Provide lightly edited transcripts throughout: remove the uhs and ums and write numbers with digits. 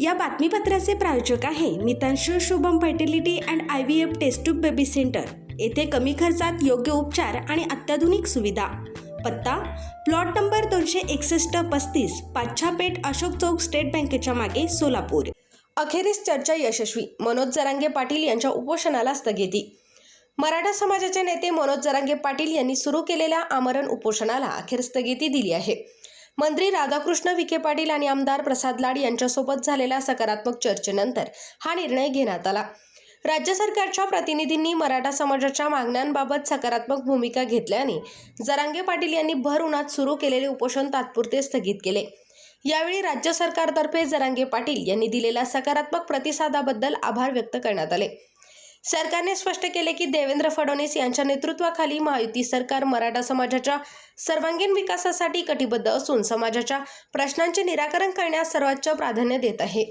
या बातमीपत्राचे प्रायोजक आहे Mitanshu Shubham fertility and IVF test tube baby centre. येथे कमी खर्चात योग्य उपचार आणि अत्याधुनिक सुविधा। पत्ता plot number 261-35 Pachhapeth Ashok Chowk state बँकेच्या मागे सोलापूर। अखेरीस चर्चा यशस्वी, मनोज जरांगे पाटील यांच्या उपोषणाला स्थगिती। मराठा समाजाचे नेते मनोज जरांगे पाटील यांनी सुरू केलेल्या आमरण उपोषणाला अखेर स्थगिती दिली आहे। मंत्री राधाकृष्ण विखे पाटील आणि आमदार प्रसाद लाड यांच्यासोबत झालेल्या सकारात्मक चर्चेनंतर हा निर्णय घेण्यात आला। राज्य सरकारच्या प्रतिनिधींनी मराठा समाजाच्या मागण्यांबाबत सकारात्मक भूमिका घेतल्याने जरांगे पाटील यांनी भर उन्हात सुरू केलेले उपोषण तात्पुरते स्थगित केले। यावेळी राज्य सरकारतर्फे जरांगे पाटील यांनी दिलेल्या सकारात्मक प्रतिसादाबद्दल आभार व्यक्त करण्यात आले। सरकारने स्पष्ट केले की देवेंद्र फडणवीस यांच्या नेतृत्वाखाली महायुती सरकार मराठा समाजाच्या सर्वांगीण विकासासाठी कटिबद्ध असून समाजाच्या प्रश्नांचे निराकरण करण्यास सर्वोच्च प्राधान्य देत आहे।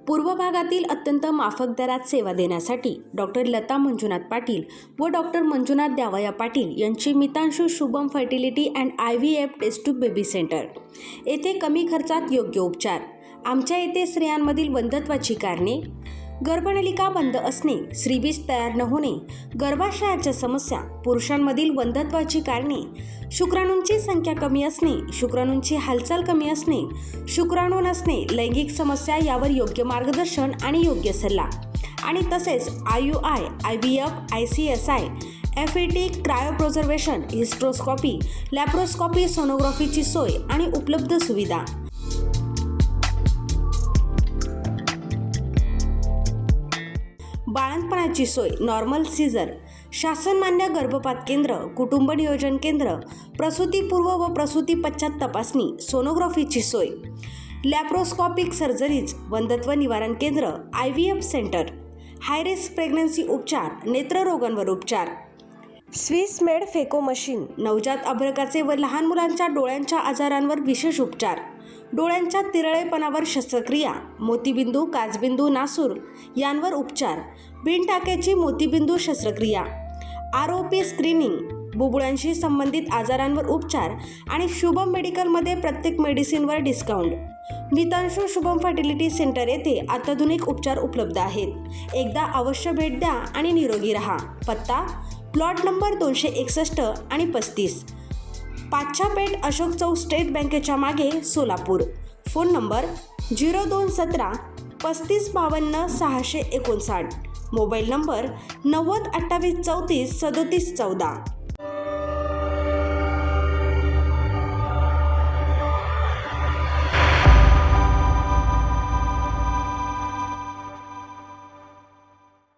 पूर्व भागातील अत्यंत माफक दरात सेवा देण्यासाठी डॉक्टर लता मंजुनाथ पाटील व डॉक्टर मंजुनाथ द्यावया पाटील यांची Mitanshu Shubham fertility and IVF test tube baby centre येथे कमी खर्चात योग्य उपचार। आमच्या येथे स्त्रियांमधील वंध्यत्वाची कारणे, गर्भनलिका बंद असणे, श्रीबीज तयार न होणे, गर्भाशयाच्या समस्या, पुरुषांमधील वंध्यत्वाची कारणे, शुक्राणूंची संख्या कमी असणे, शुक्राणूंची हालचाल कमी असणे, शुक्राणू नसणे, लैंगिक समस्या यावर योग्य मार्गदर्शन आणि योग्य सल्ला आणि तसेच IUI, IVF, ICSI, FET, cryopreservation, hysteroscopy, laparoscopy, सोनोग्राफीची सोय आणि उपलब्ध सुविधा। बाळंतपणाची सोय, नॉर्मल सीझर, शासनमान्य गर्भपात केंद्र, कुटुंब नियोजन केंद्र, प्रसूतीपूर्व व प्रसूती पश्चात तपासणी, सोनोग्राफीची सोय, लॅप्रोस्कोपिक सर्जरीज, वंध्यत्व निवारण केंद्र, IVF centre, high risk pregnancy उपचार, नेत्ररोगांवर उपचार, स्विस मेड फेको मशीन, नवजात अर्भकाचे व लहान मुलांच्या डोळ्यांच्या आजारांवर विशेष उपचार, डोळ्यांच्या तिरळेपणावर शस्त्रक्रिया, मोतीबिंदू, काचबिंदू, नासूर यांवर उपचार, बिनटाक्याची मोतीबिंदू शस्त्रक्रिया, ROP स्क्रीनिंग, बुबुळांशी संबंधित आजारांवर उपचार आणि शुभम मेडिकलमध्ये प्रत्येक मेडिसिनवर डिस्काउंट। मितांशू शुभम फर्टिलिटी सेंटर येथे अत्याधुनिक उपचार उपलब्ध आहेत। एकदा अवश्य भेट द्या आणि निरोगी रहा। पत्ता प्लॉट नंबर 261 आणि 35 पाच्छापेठ अशोक चौक स्टेट बँकेच्या मागे Solapur. Phone number 0217 3552 659, mobile number 90 28 34 37 14।